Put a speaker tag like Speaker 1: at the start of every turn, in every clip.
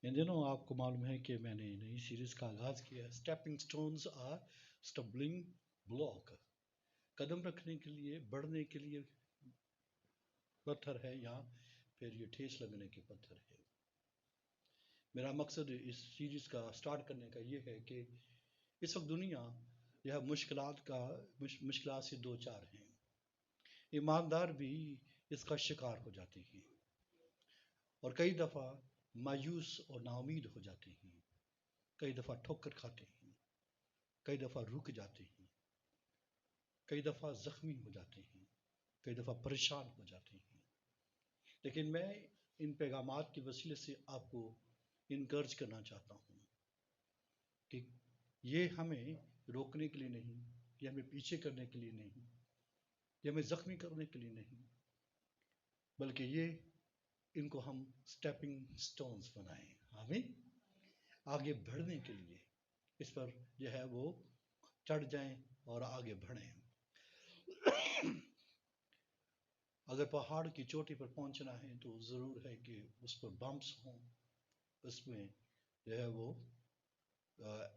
Speaker 1: ان دنوں آپ کو معلوم ہے کہ میں نے نئی سیریز کا آغاز کیا، اسٹیپنگ سٹونز آر اسٹبلنگ بلاک، قدم رکھنے کے لیے، بڑھنے کے لیے پتھر ہے یا پھر یہ ٹھیس لگنے کے پتھر ہے۔ میرا مقصد اس سیریز کا سٹارٹ کرنے کا یہ ہے کہ اس وقت دنیا یہ مشکلات سے دو چار ہیں، ایماندار بھی اس کا شکار ہو جاتے ہیں اور کئی دفعہ مایوس اور نا امید ہو جاتے ہیں، کئی دفعہ ٹھوکر کھاتے ہیں، کئی دفعہ رک جاتے ہیں، کئی دفعہ زخمی ہو جاتے ہیں، کئی دفعہ پریشان ہو جاتے ہیں۔ لیکن میں ان پیغامات کے وسیلے سے آپ کو انکرج کرنا چاہتا ہوں کہ یہ ہمیں روکنے کے لیے نہیں، یہ ہمیں پیچھے کرنے کے لیے نہیں، یہ ہمیں زخمی کرنے کے لیے نہیں، بلکہ یہ ان کو ہم سٹیپنگ سٹونز بنائیں، آمین، آگے بڑھنے کے لیے اس پر جو ہے وہ چڑھ جائیں اور آگے بڑھیں۔ اگر پہاڑ کی چوٹی پر پہنچنا ہے تو ضرور ہے کہ اس پر بمپس ہوں، اس میں جو ہے وہ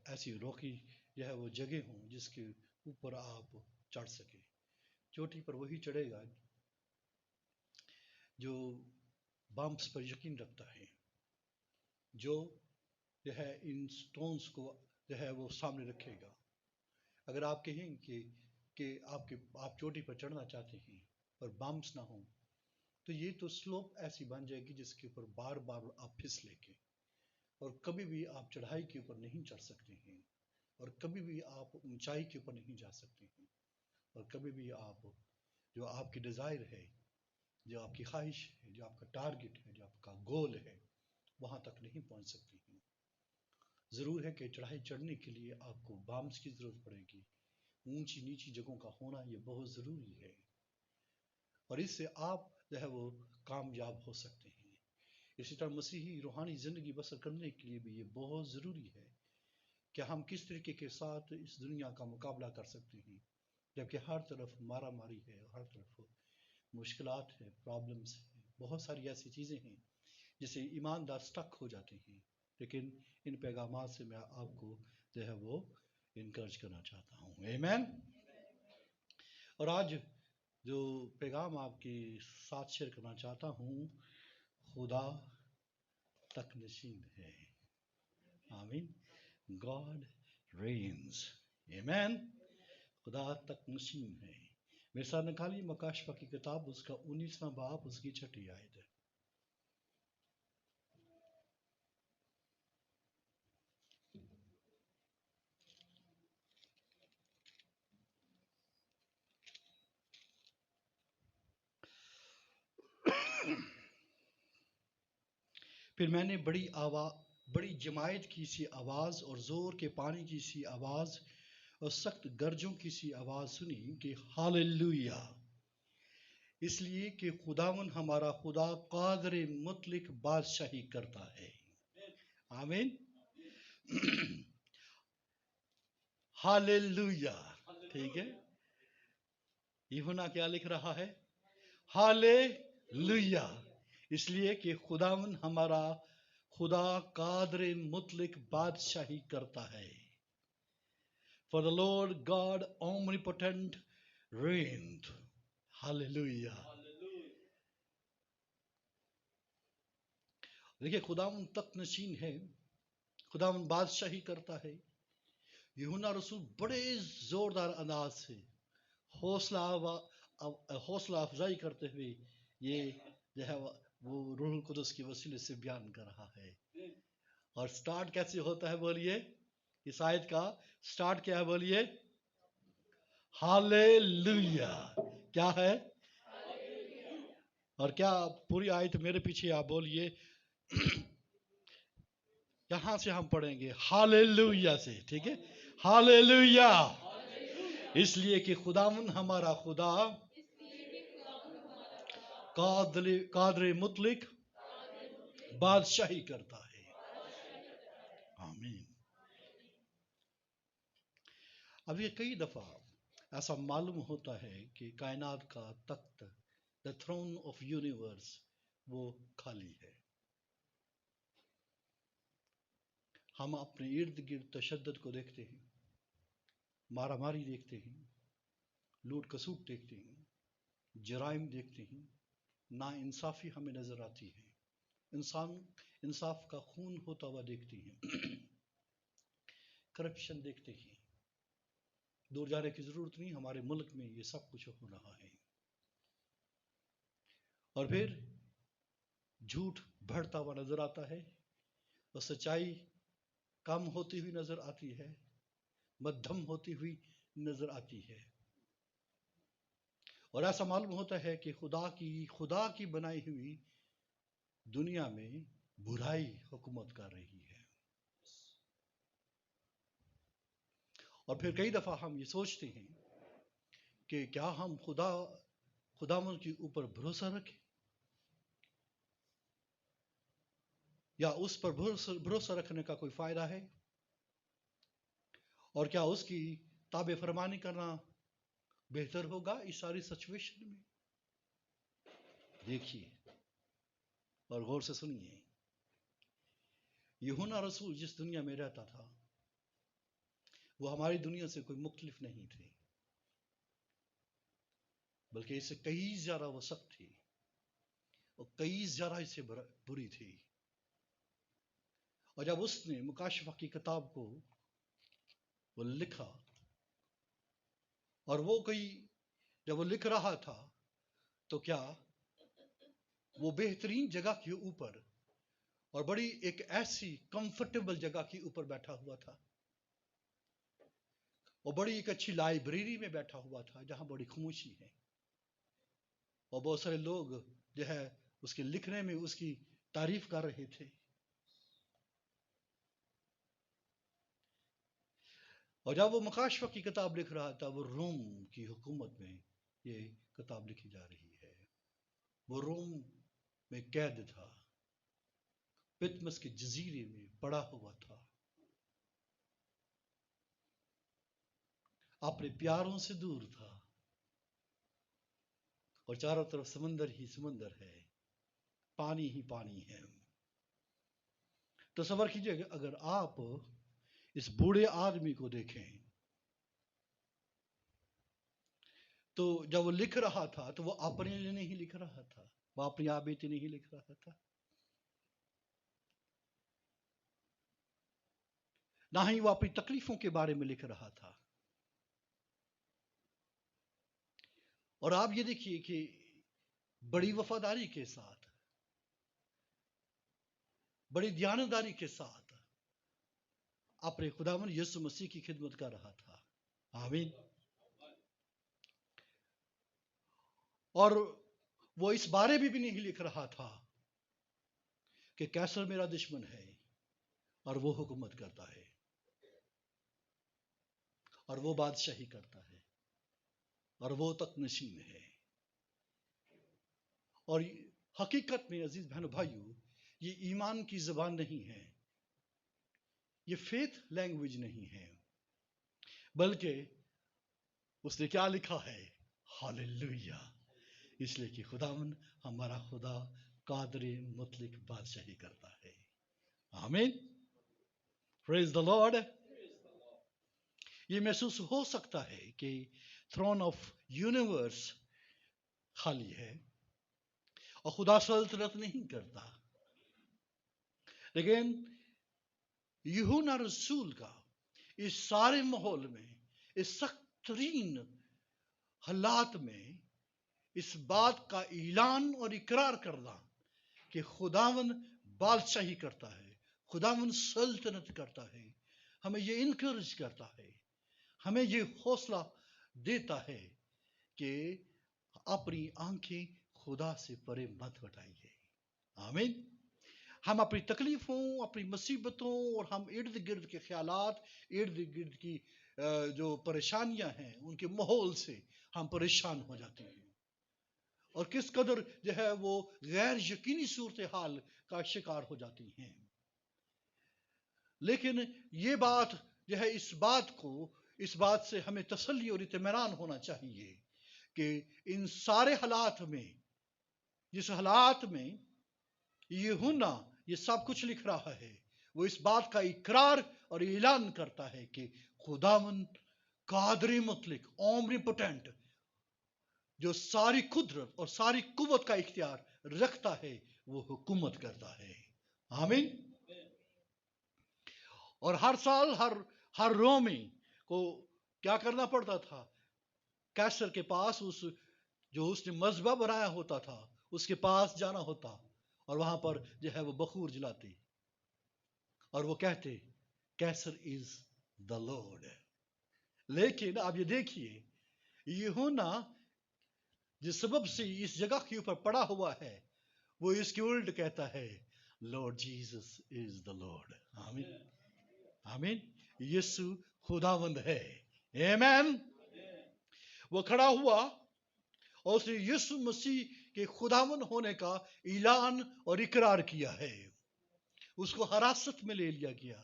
Speaker 1: ایسی روکی جو ہے وہ جگہ ہوں جس کے اوپر آپ چڑھ سکیں۔ چوٹی پر وہی چڑھے گا جو بمپس پر یقین رکھتا ہے، جو ہے ان سٹونز کو جو ہے وہ سامنے رکھے گا۔ اگر آپ کہیں کہ آپ چوٹی پر چڑھنا چاہتے ہیں اور بمپس نہ ہوں تو یہ تو سلوپ ایسی بن جائے گی جس کے اوپر بار بار آپ پھسلیں گے اور کبھی بھی آپ چڑھائی کے اوپر نہیں چڑھ سکتے ہیں اور کبھی بھی آپ اونچائی کے اوپر نہیں جا سکتے ہیں اور کبھی بھی آپ جو آپ کی ڈیزائر ہے، جو آپ کی خواہش ہے، جو آپ کا ٹارگٹ ہے، جو آپ کا گول ہے، وہاں تک نہیں پہنچ سکتے ہیں۔ ضرور ہے کہ چڑھائی چڑھنے کے لیے آپ کو بامس کی ضرورت پڑے گی، اونچی نیچی جگہوں کا ہونا یہ بہت ضروری ہے اور اس سے آپ جو ہے وہ کامیاب ہو سکتے ہیں۔ اسی طرح مسیحی روحانی زندگی بسر کرنے کے لیے بھی یہ بہت ضروری ہے کہ ہم کس طریقے کے ساتھ اس دنیا کا مقابلہ کر سکتے ہیں جبکہ ہر طرف مارا ماری ہے، ہر طرف مشکلات ہیں، پرابلمس ہیں، بہت ساری ایسی چیزیں ہیں جسے ایماندار سٹک ہو جاتے ہیں۔ لیکن ان پیغامات سے میں آپ کو جو ہے وہ انکرج کرنا چاہتا ہوں، آمین۔ اور آج جو پیغام آپ کے ساتھ شیئر کرنا چاہتا ہوں، خدا تک نشین ہے، آمین، گاڈ رینز، آمین، خدا تک نشین ہے۔ میرے ساتھ نکالی مکاشفہ کی کتاب، اس کا 19واں باب، اس کی 6 آیت ہے۔ پھر میں نے بڑی جماعت کی سی آواز اور زور کے پانی کی سی آواز اور سخت گرجوں کی سی آواز سنی کہ ہاللویا، اس لیے کہ خداوند ہمارا خدا قادر مطلق بادشاہی کرتا ہے، آمین، ہاللویا، ٹھیک ہے۔ یہ ہونا کیا لکھ رہا ہے؟ ہاللویا، اس لیے کہ خداوند ہمارا خدا قادر مطلق بادشاہی کرتا ہے۔ For the Lord God omnipotent reigned. Hallelujah. دیکھیں، خداوند تخت نشین ہے، خداوند بادشاہی کرتا ہے۔ یوحنا رسول بڑے زوردار انداز سے حوصلہ افزائی کرتے ہوئے یہ جو ہے وہ روح القدس کے وسیلے سے بیان کر رہا ہے۔ اور سٹارٹ کیسے ہوتا ہے بولیے؟ اس آیت کا سٹارٹ کیا ہے بولیے؟ ہاللویا، کیا ہے؟ اور کیا پوری آیت میرے پیچھے آپ بولیے، یہاں سے ہم پڑھیں گے ہاللویا سے، ٹھیک ہے؟ ہاللویا، اس لیے کہ خداوند ہمارا خدا قادر مطلق بادشاہی کرتا ہے، آمین۔ اب یہ کئی دفعہ ایسا معلوم ہوتا ہے کہ کائنات کا تخت، the throne of universe، وہ خالی ہے۔ ہم اپنے ارد گرد تشدد کو دیکھتے ہیں، مارا ماری دیکھتے ہیں، لوٹ کسوٹ دیکھتے ہیں، جرائم دیکھتے ہیں، نا انصافی ہمیں نظر آتی ہے، انصاف کا خون ہوتا ہوا دیکھتے ہیں، کرپشن دیکھتے ہیں۔ دور جانے کی ضرورت نہیں، ہمارے ملک میں یہ سب کچھ ہو رہا ہے۔ اور پھر جھوٹ بڑھتا ہوا نظر آتا ہے اور سچائی کم ہوتی ہوئی نظر آتی ہے، مدھم ہوتی ہوئی نظر آتی ہے، اور ایسا معلوم ہوتا ہے کہ خدا کی بنائی ہوئی دنیا میں برائی حکومت کر رہی ہے۔ اور پھر کئی دفعہ ہم یہ سوچتے ہیں کہ کیا ہم خداوند کے اوپر بھروسہ رکھیں، یا اس پر بھروسہ رکھنے کا کوئی فائدہ ہے، اور کیا اس کی تابع فرمانی کرنا بہتر ہوگا اس ساری سچویشن میں؟ دیکھیے اور غور سے سنیے، یوحنا رسول جس دنیا میں رہتا تھا وہ ہماری دنیا سے کوئی مختلف نہیں تھے، بلکہ اس سے کئی زیادہ وہ سخت تھی اور کئی زیادہ اس سے بری تھی۔ اور جب اس نے مکاشفہ کی کتاب کو وہ لکھا، اور جب وہ لکھ رہا تھا تو کیا وہ بہترین جگہ کے اوپر اور بڑی ایک ایسی کمفرٹیبل جگہ کے اوپر بیٹھا ہوا تھا، اور بڑی ایک اچھی لائبریری میں بیٹھا ہوا تھا جہاں بڑی خاموشی ہے، اور بہت سارے لوگ جو ہے اس کے لکھنے میں اس کی تعریف کر رہے تھے۔ اور جب وہ مکاشفہ کی کتاب لکھ رہا تھا، وہ روم کی حکومت میں یہ کتاب لکھی جا رہی ہے، وہ روم میں قید تھا، پتمس کے جزیرے میں پڑا ہوا تھا، اپنے پیاروں سے دور تھا، اور چاروں طرف سمندر ہی سمندر ہے، پانی ہی پانی ہے۔ تصور کیجئے اگر آپ اس بوڑھے آدمی کو دیکھیں تو جب وہ لکھ رہا تھا تو وہ اپنے لیے نہیں لکھ رہا تھا، وہ اپنی آپ بیٹی نہیں لکھ رہا تھا، نہ ہی وہ اپنی تکلیفوں کے بارے میں لکھ رہا تھا۔ اور آپ یہ دیکھیے کہ بڑی وفاداری کے ساتھ، بڑی دیانتداری کے ساتھ اپنے خداوند یسوع مسیح کی خدمت کر رہا تھا۔ آمین۔ اور وہ اس بارے میں بھی نہیں لکھ رہا تھا کہ کیسر میرا دشمن ہے اور وہ حکومت کرتا ہے اور وہ بادشاہی کرتا ہے اور وہ تخت نشین ہے۔ اور حقیقت میں عزیز بہنوں بھائیوں، یہ ایمان کی زبان نہیں ہے، یہ فیتھ لینگویج نہیں ہے، بلکہ اس نے کیا لکھا ہے؟ ہاللیلویہ! اس لیے کہ خداوند ہمارا خدا قادر مطلق بادشاہی کرتا ہے۔ آمین، پریز دی لارڈ۔ یہ محسوس ہو سکتا ہے کہ تھرون آف یونیورس خالی ہے اور خدا سلطنت نہیں کرتا، لیکن یوحنا رسول کا اس سارے ماحول میں، اس سخت ترین حالات میں اس بات کا اعلان اور اقرار کرنا کہ خداوند بادشاہی کرتا ہے، خداوند سلطنت کرتا ہے، ہمیں یہ انکریج کرتا ہے، ہمیں یہ حوصلہ دیتا ہے کہ اپنی آنکھیں خدا سے پرے مت ہٹائیے۔ آمین۔ ہم اپنی تکلیفوں، اپنی مصیبتوں اور ہم ارد گرد کے خیالات، ارد گرد کی جو پریشانیاں ہیں ان کے ماحول سے ہم پریشان ہو جاتے ہیں، اور کس قدر جو ہے وہ غیر یقینی صورتحال کا شکار ہو جاتی ہیں۔ لیکن یہ بات جو ہے، اس بات سے ہمیں تسلی اور اطمینان ہونا چاہیے کہ ان سارے حالات میں، جس حالات میں یوحنا یہ سب کچھ لکھ رہا ہے، وہ اس بات کا اقرار اور اعلان کرتا ہے کہ خداوند قادر مطلق اومنیپوٹنٹ جو ساری قدرت اور ساری قوت کا اختیار رکھتا ہے وہ حکومت کرتا ہے. آمین. اور ہر سال ہر رومی کو کیا کرنا پڑتا تھا؟ کیسر کے پاس جو اس نے مذبح بنایا ہوتا تھا اس کے پاس جانا ہوتا اور وہاں پر جو ہے وہ بخور جلاتے اور وہ کہتے کیسر از دا لارڈ. لیکن آپ یہ دیکھیے یوحنا جس سبب سے اس جگہ کے اوپر پڑا ہوا ہے وہ اس کے الٹ کہتا ہے lord Jesus is the lord. آمین. آمین. یسوع خداوند ہے. آمین. وہ کھڑا ہوا اور اس نے یسوع مسیح کے خداوند ہونے کا اعلان اور اقرار کیا ہے. اس کو حراست میں لے لیا گیا,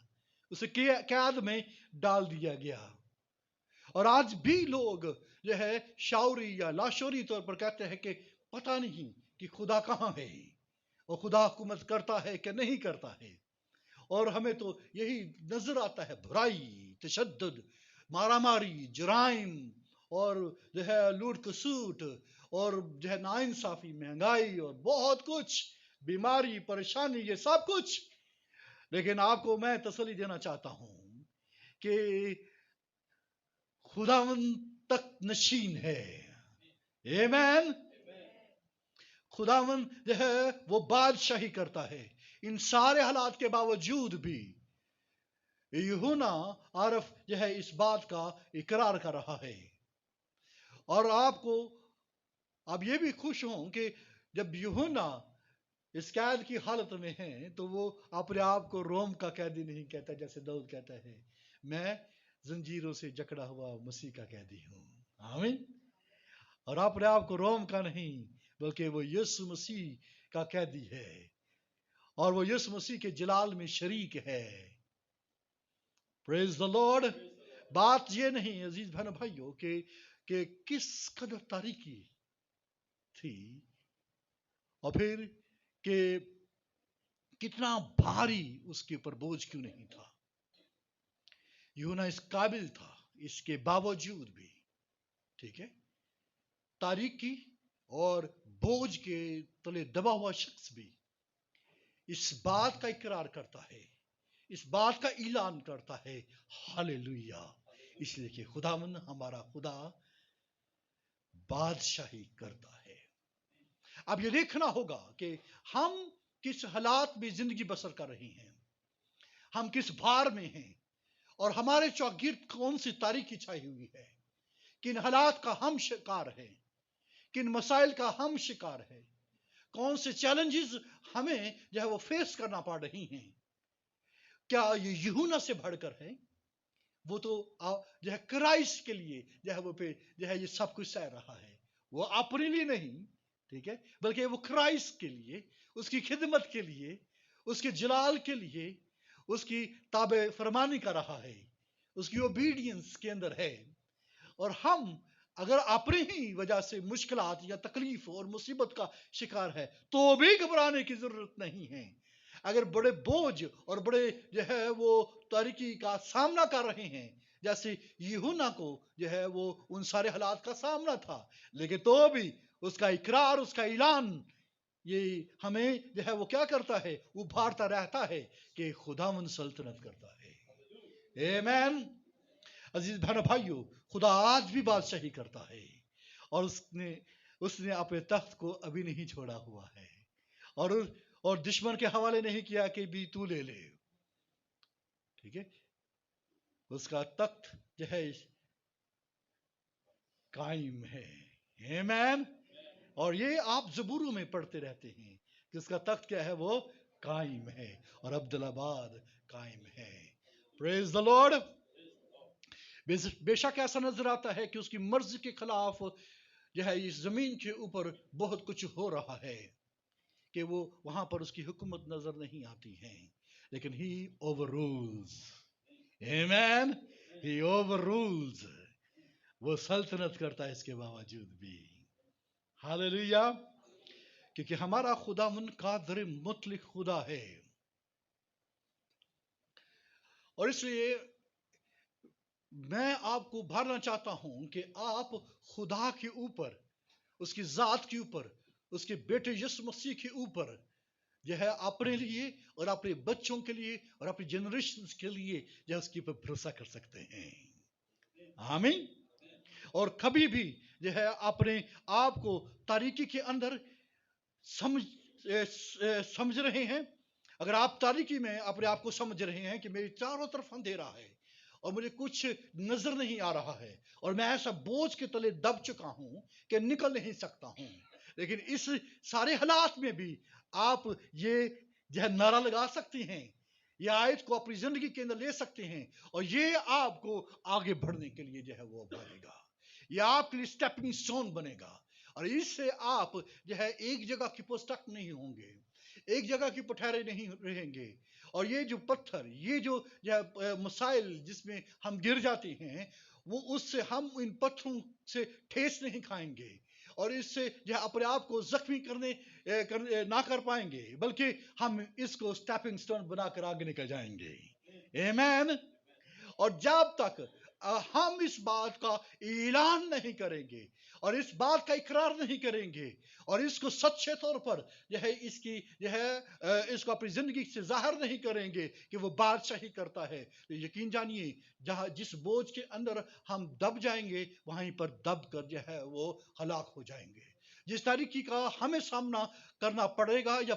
Speaker 1: اسے قید میں ڈال دیا گیا. اور آج بھی لوگ جو ہے شعوری یا لاشعوری طور پر کہتے ہیں کہ پتہ نہیں کہ خدا کہاں ہے اور خدا حکومت کرتا ہے کہ نہیں کرتا ہے. اور ہمیں تو یہی نظر آتا ہے برائی, تشدد, مارا ماری, جرائم اور جو ہے لوٹ کسوٹ اور جو ہے ناانصافی, مہنگائی اور بہت کچھ, بیماری, پریشانی, یہ سب کچھ. لیکن آپ کو میں تسلی دینا چاہتا ہوں کہ خداوند تخت نشین ہے. آمین. خداوند جو ہے وہ بادشاہی کرتا ہے. ان سارے حالات کے باوجود بھی یوحنا عارف جو ہے اس بات کا اقرار کر رہا ہے. اور آپ یہ بھی خوش ہوں کہ جب یوحنا اس قید کی حالت میں ہیں تو وہ اپنے آپ کو روم کا قیدی نہیں کہتا جیسے داؤد کہتا ہے میں زنجیروں سے جکڑا ہوا مسیح کا قیدی ہوں. آمین. اور اپنے آپ کو روم کا نہیں بلکہ وہ یسوع مسیح کا قیدی ہے اور وہ یسوع مسیح کے جلال میں شریک ہے. پریز دی لارڈ. بات یہ نہیں عزیز بہنوں بھائیوں کہ کس قدر تاریکی تھی اور پھر کہ کتنا بھاری اس کے اوپر بوجھ کیوں نہیں تھا. یوحنا اس قابل تھا اس کے باوجود بھی. ٹھیک ہے, تاریکی اور بوجھ کے تلے دبا ہوا شخص بھی اس بات کا اقرار کرتا ہے, اس بات کا اعلان کرتا ہے ہاللویا, اس لیے کہ خداوند ہمارا خدا بادشاہی کرتا ہے. اب یہ دیکھنا ہوگا کہ ہم کس حالات میں زندگی بسر کر رہے ہیں, ہم کس بھار میں ہیں اور ہمارے چوگرد کون سی تاریکی چھائی ہوئی ہے, کن حالات کا ہم شکار ہیں, کن مسائل کا ہم شکار ہیں, کون سے چیلنجز ہمیں جو ہے وہ فیس کرنا پڑ رہی ہیں. کیا یہ یوحنا سے بڑھ کر ہے؟ وہ تو جو ہے کرائسٹ کے لیے جو ہے وہ پہ جو ہے یہ سب کچھ سہ رہا ہے, وہ اپنے لیے نہیں, ٹھیک ہے, بلکہ وہ کرائسٹ کے لیے, اس کی خدمت کے لیے, اس کے جلال کے لیے, اس کی تابع فرمانی کر رہا ہے, اس کی اوبیڈینس کے اندر ہے. اور ہم اگر اپنی ہی وجہ سے مشکلات یا تکلیف اور مصیبت کا شکار ہے تو بھی گھبرانے کی ضرورت نہیں ہے. اگر بڑے بوجھ اور بڑے جو ہے وہ تاریکی کا سامنا کر رہے ہیں جیسے یوحنا کو جو ہے وہ ان سارے حالات کا سامنا تھا, لیکن تو بھی اس کا اقرار, اس کا اعلان یہ ہمیں جو ہے وہ کیا کرتا ہے, ابھارتا رہتا ہے کہ خداوند سلطنت کرتا ہے. آمین. عزیز بہنوں بھائیوں, خدا آج بھی بادشاہی کرتا ہے اور اس نے اپنے تخت کو ابھی نہیں چھوڑا ہوا ہے اور دشمن کے حوالے نہیں کیا کہ بھی تو لے لے. ٹھیک ہے, اس کا تخت جو ہے قائم ہے. آمین. اور یہ آپ زبوروں میں پڑھتے رہتے ہیں کہ اس کا تخت کیا ہے, وہ قائم ہے اور عبدالآباد قائم ہے. پریز دی لارڈ. بے شک ایسا نظر آتا ہے کہ اس کی مرضی کے خلاف جو ہے اس زمین کے اوپر بہت کچھ ہو رہا ہے کہ وہ وہاں پر اس کی حکومت نظر نہیں آتی ہے, لیکن ہی اوور رولز. آمین. ہی اوور رولز. وہ سلطنت کرتا ہے اس کے باوجود بھی. ہاللویا. کیونکہ ہمارا خداوند قادر مطلق خدا ہے. اور اس لیے میں آپ کو بھرنا چاہتا ہوں کہ آپ خدا کے اوپر، اس کی ذات کے اوپر، اس کے بیٹے یسوع مسیح کے اوپر جو ہے اپنے لیے اور اپنے بچوں کے لیے اور اپنی جنریشنز کے لیے جو ہے اس کے اوپر بھروسہ کر سکتے ہیں. آمین. اور کبھی بھی جو ہے اپنے آپ کو تاریکی کے اندر سمجھ رہے ہیں، اگر آپ تاریکی میں اپنے آپ کو سمجھ رہے ہیں کہ میرے چاروں طرف اندھیرا ہے اور مجھے کچھ نظر نہیں آ رہا ہے اور میں ایسا بوجھ کے تلے دب چکا ہوں کہ نکل نہیں سکتا ہوں، لیکن اس سارے حالات میں بھی آپ یہ جو ہے نعرہ لگا سکتے ہیں، یہ آیت کو اپنی زندگی کے اندر لے سکتے ہیں، اور یہ آپ کو آگے بڑھنے کے لیے جو ہے وہ بڑھے گا، یہ آپ کے لیے سٹیپنگ سٹون بنے گا. اور اس سے آپ جو ہے ایک جگہ کی پوسٹک نہیں ہوں گے، ایک جگہ کی پٹھہرے نہیں رہیں گے، اور یہ جو پتھر، یہ جو مسائل جس میں ہم گر جاتے ہیں، وہ اس سے ہم ان پتھروں سے ٹھیس نہیں کھائیں گے اور اس سے جو اپنے آپ کو زخمی نہ کر پائیں گے، بلکہ ہم اس کو سٹیپنگ سٹون بنا کر آگے نکل جائیں گے. آمین. اور جب تک ہم اس بات کا اعلان نہیں کریں گے اور اس بات کا اقرار نہیں کریں گے اور اس کو سچے طور پر جو ہے اس کو اپنی زندگی سے ظاہر نہیں کریں گے کہ وہ بادشاہی کرتا ہے، تو یقین جانیے جس بوجھ کے اندر ہم دب جائیں گے وہیں پر دب کر جو ہے وہ ہلاک ہو جائیں گے. جس تاریکی کا ہمیں سامنا کرنا پڑے گا یا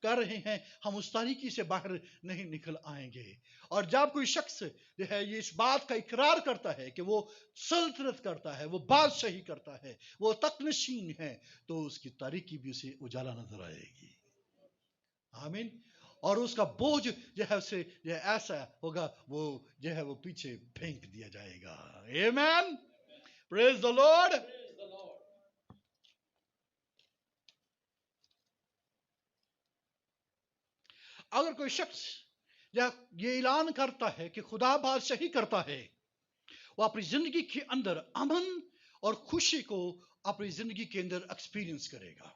Speaker 1: کر رہے ہیں، ہم اس تاریکی سے باہر نہیں نکل آئیں گے. اور جب کوئی شخص جو ہے یہ اس بات کا اقرار کرتا ہے کہ وہ سلطنت کرتا ہے، وہ بادشاہی کرتا ہے، وہ تخت نشین ہے، تو اس کی تاریکی بھی اسے اجالا نظر آئے گی. آمین. اور اس کا بوجھ جو ہے اسے جو ہے ایسا ہوگا، وہ جو ہے وہ پیچھے پھینک دیا جائے گا. آمین. پریز دی لارڈ. اگر کوئی شخص یہ اعلان کرتا ہے کہ خدا بادشاہی کرتا ہے، وہ اپنی زندگی کے اندر امن اور خوشی کو اپنی زندگی کے اندر ایکسپیرینس کرے گا.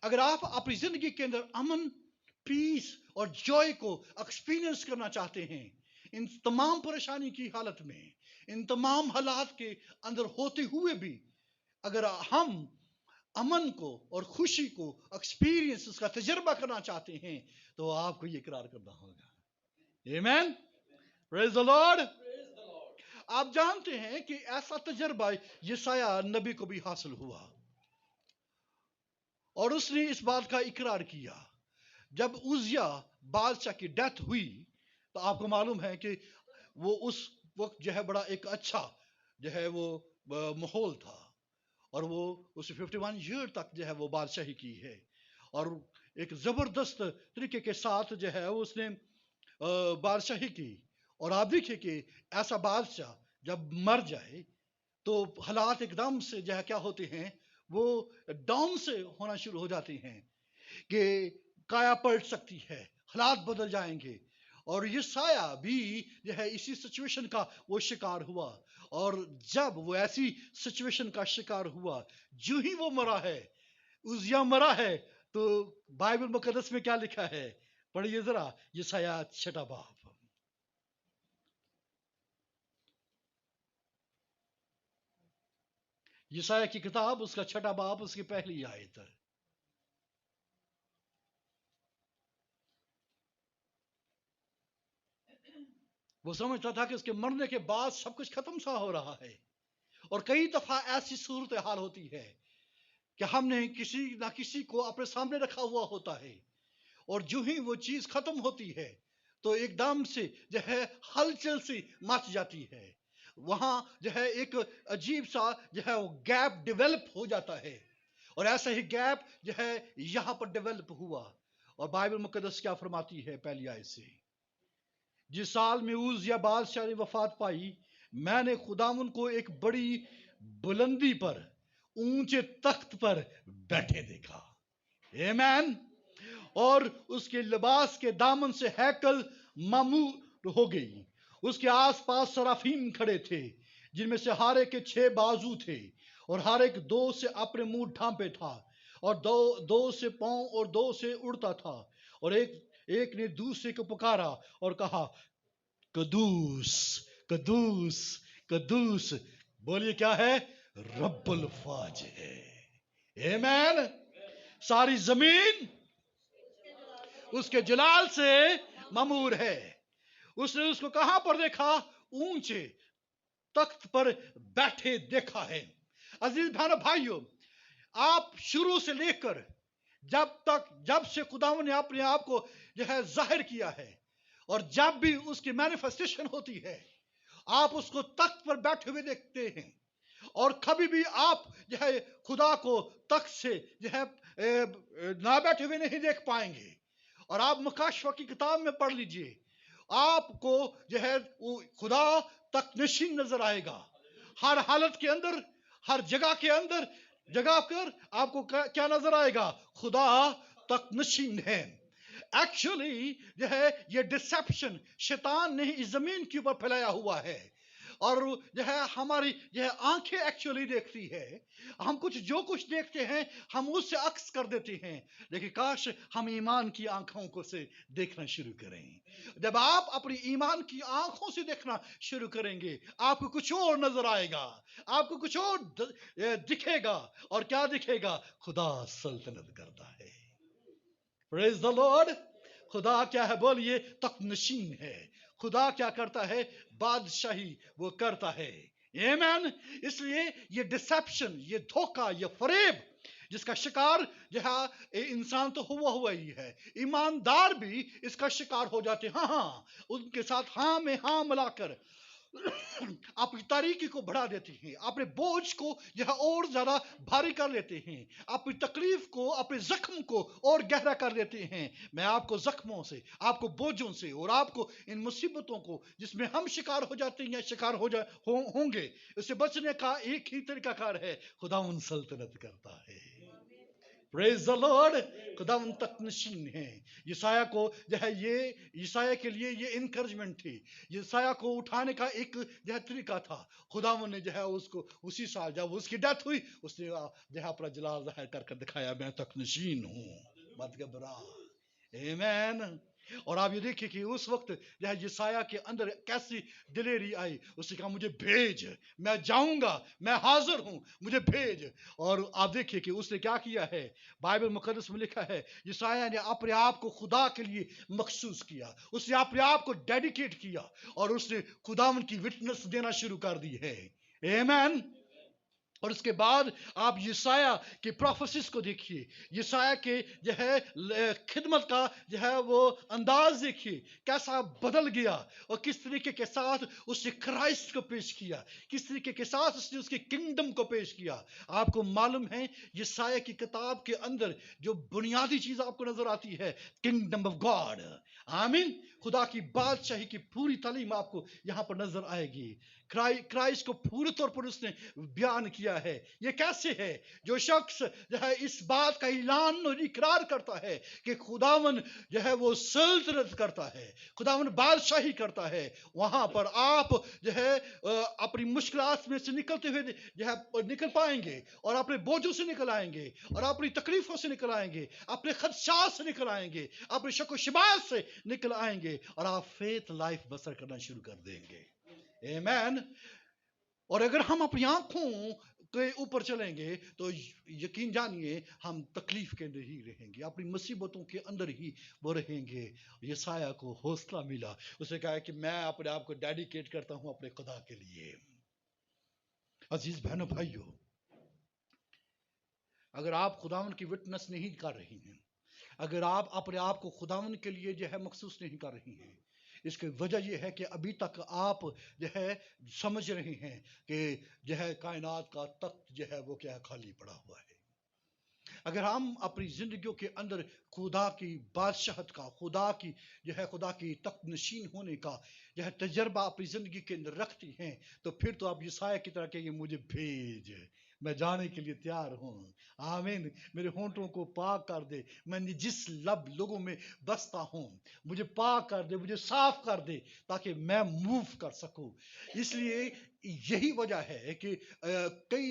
Speaker 1: اگر آپ اپنی زندگی کے اندر امن، پیس اور جوائے کو ایکسپیرینس کرنا چاہتے ہیں، ان تمام پریشانی کی حالت میں، ان تمام حالات کے اندر ہوتے ہوئے بھی اگر ہم امن کو اور خوشی کو ایکسپیرینس، اس کا تجربہ کرنا چاہتے ہیں، تو آپ کو یہ اقرار کرنا ہوگا. آمین. پریز دی لارڈ. آپ جانتے ہیں کہ ایسا تجربہ یسایہ نبی کو بھی حاصل ہوا اور اس نے اس بات کا اقرار کیا. جب عزیا بادشاہ کی ڈیتھ ہوئی تو آپ کو معلوم ہے کہ وہ اس وقت جو ہے بڑا ایک اچھا جو ہے وہ ماحول تھا، اور وہ اس 51 ایئر تک جو ہے وہ بادشاہی کی ہے، اور ایک زبردست طریقے کے ساتھ جو ہے اس نے بادشاہی کی. اور آپ دیکھیں کہ ایسا بادشاہ جب مر جائے تو حالات ایک دم سے جو ہے کیا ہوتے ہیں، وہ ڈاؤن سے ہونا شروع ہو جاتی ہیں کہ کایا پلٹ سکتی ہے، حالات بدل جائیں گے. اور یسایہ بھی جو ہے اسی سچویشن کا وہ شکار ہوا، اور جب وہ ایسی سچویشن کا شکار ہوا، جو ہی وہ مرا ہے، عزیا مرا ہے، تو بائبل مقدس میں کیا لکھا ہے؟ پڑھیے ذرا یسایہ 6 باب. یسایہ کی کتاب اس کا 6 باب اس کی پہلی آیت. وہ سمجھتا تھا کہ اس کے مرنے کے بعد سب کچھ ختم سا ہو رہا ہے، اور کئی دفعہ ایسی صورتحال ہوتی ہے کہ ہم نے کسی نہ کسی کو اپنے سامنے رکھا ہوا ہوتا ہے، اور جو ہی وہ چیز ختم ہوتی ہے تو ایک دم سے جو ہے ہلچل سی مچ جاتی ہے. وہاں جو ہے ایک عجیب سا جو ہے وہ گیپ ڈیولپ ہو جاتا ہے، اور ایسا ہی گیپ جو ہے یہاں پر ڈیولپ ہوا. اور بائبل مقدس کیا فرماتی ہے پہلی آیت سے؟ جس سال میں عزیا بادشاہ نے وفات پائی، میں نے خداوند کو ایک بڑی بلندی پر، اونچے تخت پر بیٹھے دیکھا. آمین. اور اس کے لباس کے دامن سے ہیکل معمور ہو گئی. اس کے آس پاس سرافیم کھڑے تھے، جن میں سے ہر ایک کے 6 بازو تھے، اور ہر ایک 2 سے اپنے منہ ڈھانپے تھا، اور 2 سے پاؤں اور 2 سے اڑتا تھا، اور ایک ایک نے دوسرے کو پکارا اور کہا قدوس قدوس قدوس. بولیے کیا ہے؟ رب الفاج ہے. آمین. ساری زمین اس کے جلال سے ممور ہے. اس نے اس کو کہاں پر دیکھا؟ اونچے تخت پر بیٹھے دیکھا ہے. عزیز بہنوں بھائیوں، آپ شروع سے لے کر جب سے خداوند نے اپنے آپ کو جو ہے ظاہر کیا ہے، اور جب بھی اس کی مینیفیسٹیشن ہوتی ہے، آپ اس کو تخت پر بیٹھے ہوئے دیکھتے ہیں. اور کبھی بھی آپ جو ہے خدا کو تخت سے جو ہے نہ بیٹھے ہوئے نہیں دیکھ پائیں گے. اور آپ مکاشفہ کی کتاب میں پڑھ لیجئے، آپ کو جو ہے خدا تخت نشین نظر آئے گا. ہر حالت کے اندر، ہر جگہ کے اندر جگہ پر آپ کو کیا نظر آئے گا؟ خدا تخت نشین ہے. ایکچولی جو ہے یہ ڈسپشن شیطان نے اس زمین کے اوپر پھیلایا ہوا ہے، اور جو ہے ہماری جو ہے آنکھیں ایکچولی دیکھتی ہے. ہم جو کچھ دیکھتے ہیں ہم اس سے عکس کر دیتے ہیں. لیکن کاش ہم ایمان کی آنکھوں کو سے دیکھنا شروع کریں. جب آپ اپنی ایمان کی آنکھوں سے دیکھنا شروع کریں گے، آپ کو کچھ اور نظر آئے گا، آپ کو کچھ اور دکھے گا. اور کیا دکھے گا؟ خدا سلطنت کرتا ہے. پریز دا لارڈ. خدا کیا ہے؟ بولیے تخت نشین ہے. خدا کیا کرتا ہے؟ بادشاہی وہ کرتا ہے. آمین. اس لیے یہ ڈسپشن، یہ دھوکہ، یہ فریب جس کا شکار جو ہے انسان تو ہوا ہی ہے، ایماندار بھی اس کا شکار ہو جاتے ہیں. ہاں ان کے ساتھ ہاں میں ہاں ملا کر اپنی تاریکی کو بڑھا دیتے ہیں، اپنے بوجھ کو جو ہے اور زیادہ بھاری کر لیتے ہیں، اپنی تکلیف کو، اپنے زخم کو اور گہرا کر دیتے ہیں. میں آپ کو زخموں سے، آپ کو بوجھوں سے، اور آپ کو ان مصیبتوں کو جس میں ہم شکار ہو جاتے ہیں یا شکار ہوں گے، اس سے بچنے کا ایک ہی طریقہ کار ہے: خداوند سلطنت کرتا ہے. پریز دا لارڈ. خداوند تخت نشین ہے. یسایہ کو جو ہے یسایہ کے لیے یہ انکریجمنٹ تھی. یسایہ کو اٹھانے کا ایک جو ہے طریقہ تھا. خداوند نے جو ہے اس کو اسی سال جب اس کی ڈیتھ ہوئی، اس نے جو ہے اپنا جلال ظاہر کر کر دکھایا: میں تخت نشین ہوں، مت گھبرا. آمین. اور آپ یہ دیکھیں کہ اس وقت جو ہے یسایہ کے اندر کیسی دلیری آئی. اس نے کہا مجھے بھیج، میں جاؤں گا، میں حاضر ہوں، مجھے بھیج. اور آپ دیکھیے کہ اس نے کیا کیا ہے. بائبل مقدس میں لکھا ہے یسایہ نے اپنے آپ کو خدا کے لیے مخصوص کیا. اس نے اپنے آپ کو ڈیڈیکیٹ کیا اور اس نے خداوند کی وٹنس دینا شروع کر دی ہے. آمین. اور اس کے بعد آپ یسایہ کے پروفیسز کو دیکھیے. یسایہ کے جو ہے خدمت کا جو ہے وہ انداز دیکھیے کیسا بدل گیا، اور کس طریقے کے ساتھ اس نے کرائسٹ کو پیش کیا، کس طریقے کے ساتھ اس نے اس کے کنگڈم کو پیش کیا. آپ کو معلوم ہے یسایہ کی کتاب کے اندر جو بنیادی چیز آپ کو نظر آتی ہے: کنگڈم آف گاڈ. آمین. خدا کی بادشاہی کی پوری تعلیم آپ کو یہاں پر نظر آئے گی. کرائسٹ کو پورے طور پر اس نے بیان کیا ہے. یہ کیسے ہے؟ جو شخص جو ہے اس بات کا اعلان اور اقرار کرتا ہے کہ خداوند جو ہے وہ سلطنت کرتا ہے، خداوند بادشاہی کرتا ہے، وہاں پر آپ جو ہے اپنی مشکلات میں سے نکلتے ہوئے جو ہے نکل پائیں گے، اور اپنے بوجھوں سے نکل آئیں گے، اور اپنی تکلیفوں سے نکل آئیں گے، اپنے خدشات سے نکل آئیں گے، اپنے شک و شبہات سے نکل آئیں گے، اور آپ فیتھ لائف بسر کرنا شروع کر دیں گے. آمین. اور اگر ہم اپنی آنکھوں کے اوپر چلیں گے تو یقین جانیے ہم تکلیف کے اندر ہی رہیں گے، اپنی مصیبتوں کے اندر ہی وہ رہیں گے. یسایہ کو حوصلہ ملا. اس نے کہا کہ میں اپنے آپ کو ڈیڈیکیٹ کرتا ہوں اپنے خدا کے لیے. عزیز بہنوں بھائیوں، اگر آپ خداوند کی وٹنس نہیں کر رہی ہیں، اگر آپ اپنے آپ کو خداوند کے لیے جو ہے مخصوص نہیں کر رہی ہیں، اس کی وجہ یہ ہے کہ ابھی تک آپ جو ہے سمجھ رہے ہیں کہ جو ہے کائنات کا تخت جو ہے وہ کیا خالی پڑا ہوا ہے. اگر ہم اپنی زندگیوں کے اندر خدا کی بادشاہت کا، خدا کی تخت نشین ہونے کا جو ہے تجربہ اپنی زندگی کے اندر رکھتی ہیں، تو پھر تو آپ یسایہ کی طرح کہیں گے مجھے بھیج، میں جانے کے لیے تیار ہوں. آمین. میرے ہونٹوں کو پاک کر دے، میں جس لوگوں میں بستا ہوں مجھے پاک کر دے، مجھے صاف کر دے تاکہ میں موو کر سکوں. اس لیے یہی وجہ ہے کہ کئی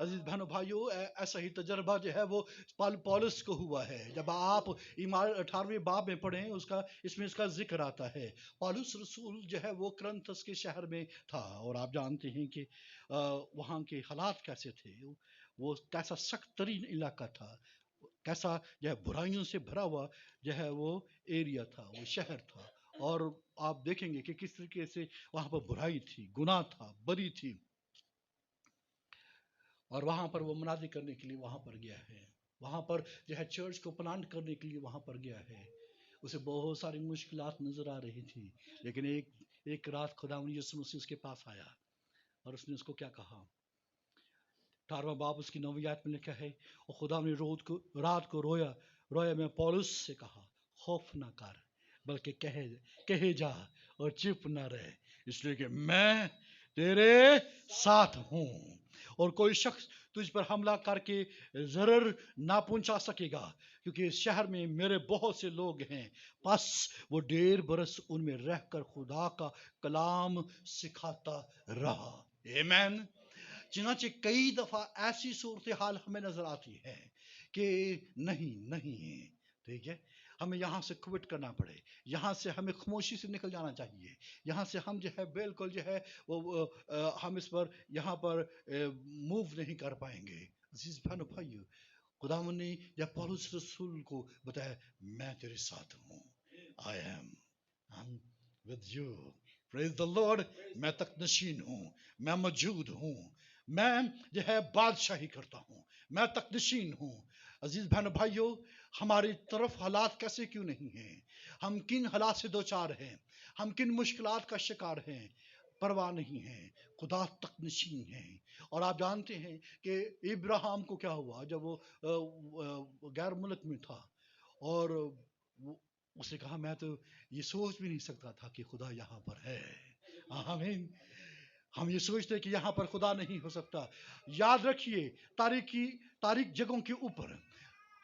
Speaker 1: عزیز بہنوں بھائیوں، ایسا ہی تجربہ جو ہے وہ پولس کو ہوا ہے. جب آپ ایمان 18ویں باب میں پڑھیں اس میں اس کا ذکر آتا ہے. پولس رسول جو ہے وہ کرنتھس کے شہر میں تھا، اور آپ جانتے ہیں کہ وہاں کے حالات کیسے تھے. وہ کیسا سخت ترین علاقہ تھا، کیسا جو ہے برائیوں سے بھرا ہوا جو ہے وہ ایریا تھا، وہ شہر تھا. اور آپ دیکھیں گے کہ کس طریقے سے وہاں پر برائی تھی، گناہ تھا، بری تھی. اور وہاں پر وہ منادی کرنے کے لیے وہاں پر گیا ہے، وہاں پر جو ہے چرچ کو پلانٹ کرنے کے لیے وہاں پر گیا ہے. اسے بہت ساری مشکلات نظر آ رہی تھی، لیکن ایک رات خداوند یسوع مسیح اس کے پاس آیا اور اس نے اس کو کیا کہا. 18واں باب اس کی 9ویں آیت میں لکھا ہے، اور خدا نے رات کو رویا میں پولس سے کہا، خوف نہ کر، بلکہ کہے جا اور چپ نہ رہ، اس لیے کہ میں تیرے ساتھ ہوں، اور کوئی شخص تجھ پر حملہ کر کے ضرر نہ پہنچا سکے گا، کیونکہ اس شہر میں میرے بہت سے لوگ ہیں. پس وہ 1.5 برس ان میں رہ کر خدا کا کلام سکھاتا رہا. آمین. چنانچہ کئی دفعہ ایسی صورتحال ہمیں نظر آتی ہے کہ نہیں، ٹھیک ہے، ہمیں یہاں سے کوئٹ کرنا پڑے، یہاں سے ہمیں خاموشی سے نکل جانا چاہیے، یہاں سے ہم جو ہے بالکل جو ہے وہ ہم اس پر یہاں پر موو نہیں کر پائیں گے. عزیز بہنوں بھائیو، خداوند نے یا پولس رسول کو بتایا، میں تیرے ساتھ ہوں. I'm with you. Praise the Lord. میں تک نشین ہوں، میں موجود ہوں، میں جو ہے بادشاہی کرتا ہوں، میں تک نشین ہوں. عزیز بہنوں بھائیو، ہماری طرف حالات کیسے کیوں نہیں ہیں، ہم کن حالات سے دوچار ہیں، ہم کن مشکلات کا شکار ہیں، پرواہ نہیں ہے، خدا تک نشین ہے. اور آپ جانتے ہیں کہ ابراہیم کو کیا ہوا جب وہ غیر ملک میں تھا، اور اس نے کہا میں تو یہ سوچ بھی نہیں سکتا تھا کہ خدا یہاں پر ہے. آمین. ہم یہ سوچتے کہ یہاں پر خدا نہیں ہو سکتا. یاد رکھیے، تاریخ جگہوں کے اوپر،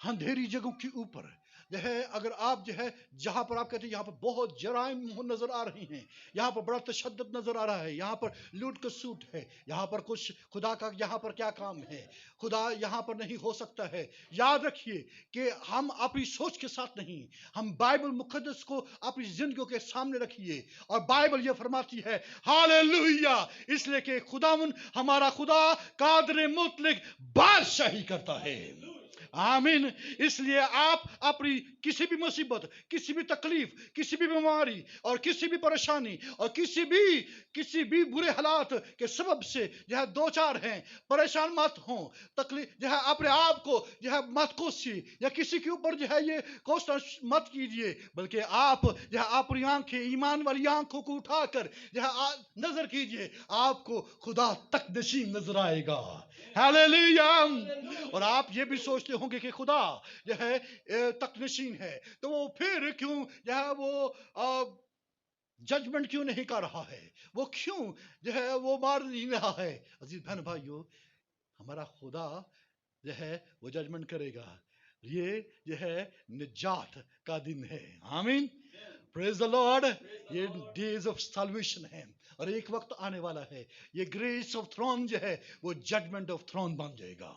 Speaker 1: اندھیری جگہوں کے اوپر جو ہے، اگر آپ جو ہے جہاں پر آپ کہتے ہیں یہاں پر بہت جرائم نظر آ رہی ہیں، یہاں پر بڑا تشدد نظر آ رہا ہے، یہاں پر لوٹ کا سوٹ ہے، یہاں پر کچھ خدا کا یہاں پر کیا کام ہے، خدا یہاں پر نہیں ہو سکتا ہے. یاد رکھیے کہ ہم اپنی سوچ کے ساتھ نہیں، ہم بائبل مقدس کو اپنی زندگیوں کے سامنے رکھیے، اور بائبل یہ فرماتی ہے ہاللویہ، اس لیے کہ خداوند ہمارا خدا قادر مطلق بادشاہی کرتا ہے. آمین. اس لیے آپ اپنی کسی بھی مصیبت، کسی بھی تکلیف، کسی بھی بیماری اور کسی بھی پریشانی اور کسی بھی برے حالات کے سبب سے جو ہے دوچار ہیں، پریشان مت ہوں، تکلیف جو ہے اپنے آپ کو جو ہے مت کوسیے، یا کسی کے اوپر جو ہے یہ کوسنا مت کیجیے، بلکہ آپ جو ہے اپنی آنکھیں، ایمان والی آنکھوں کو اٹھا کر جو ہے نظر کیجیے، آپ کو خدا تک نشین نظر آئے گا. ہاللویہ. اور آپ یہ بھی سوچتے ہوں گے کہ خدا جو ہے تک نشین ہے، تو وہ پھر کیوں جو ہے وہ ججمنٹ کیوں نہیں کر رہا ہے، وہ کیوں جو ہے وہ مار نہیں رہا ہے. عزیز بہن بھائیو، ہمارا خدا جو ہے وہ ججمنٹ کرے گا. یہ جو ہے نجات کا دن ہے. آمین. پریز دا لارڈ. یہ ڈیز آف سالویشن ہے، اور ایک وقت آنے والا ہے یہ گریس آف تھرون جو ہے وہ ججمنٹ آف تھرون بن جائے گا.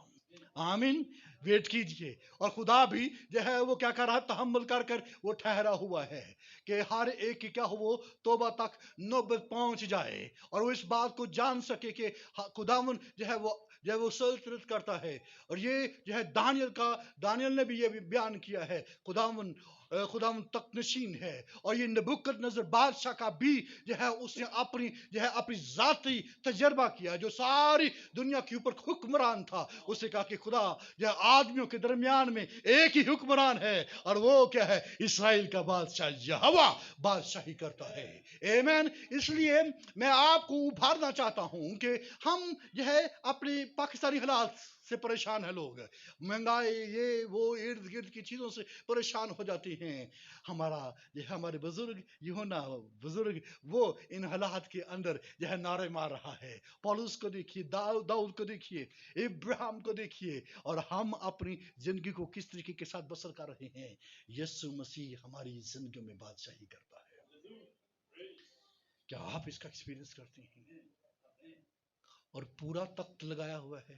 Speaker 1: آمین. ویٹ کیجئے. اور خدا بھی جو ہے وہ کیا کر رہا ہے، تحمل کر وہ ٹھہرا ہوا ہے کہ ہر ایک کی کیا ہو وہ توبہ تک نوبت پہنچ جائے، اور وہ اس بات کو جان سکے کہ خداوند جو ہے وہ سلطنت کرتا ہے. اور یہ جو ہے دانیل نے بھی یہ بیان کیا ہے، خداوند تک نشین ہے. اور یہ نبوکد نظر بادشاہ کا بھی جو ہے اس نے اپنی ذاتی تجربہ کیا، جو ساری دنیا کے اوپر حکمران تھا. اس نے کہا کہ خدا جو ہے آدمیوں کے درمیان میں ایک ہی حکمران ہے، اور وہ کیا ہے، اسرائیل کا بادشاہ یہوہ بادشاہی کرتا ہے. آمین. اس لیے میں آپ کو ابھارنا چاہتا ہوں کہ ہم جو ہے اپنی پاکستانی حالات سے پریشان ہیں، لوگ مہنگائی، یہ وہ ارد گرد کی چیزوں سے پریشان ہو جاتی ہیں. ہمارے بزرگ وہ ان حالات کے اندر جو ہے نعرے مار رہا ہے. پولس کو دیکھیے، داؤد کو دیکھیے، ابراہیم کو دیکھیے، اور ہم اپنی زندگی کو کس طریقے کے ساتھ بسر کر رہے ہیں. یسوع مسیح ہماری زندگیوں میں بادشاہی کرتا ہے. کیا آپ اس کا ایکسپیرینس کرتے ہیں؟ اور پورا تخت لگایا ہوا ہے،